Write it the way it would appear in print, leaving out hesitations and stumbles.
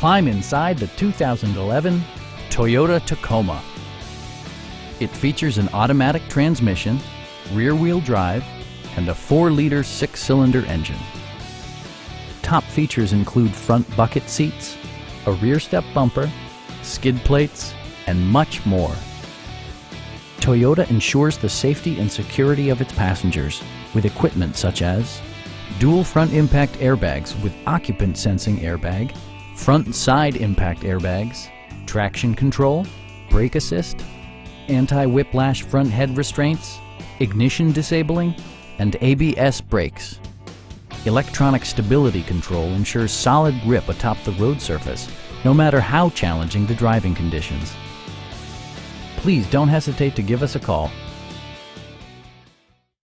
Climb inside the 2011 Toyota Tacoma. It features an automatic transmission, rear-wheel drive, and a 4-liter 6-cylinder engine. Top features include front bucket seats, a rear step bumper, skid plates, and much more. Toyota ensures the safety and security of its passengers with equipment such as dual front impact airbags with occupant sensing airbag, front and side impact airbags, traction control, brake assist, anti-whiplash front head restraints, ignition disabling, and ABS brakes. Electronic stability control ensures solid grip atop the road surface, no matter how challenging the driving conditions. Please don't hesitate to give us a call.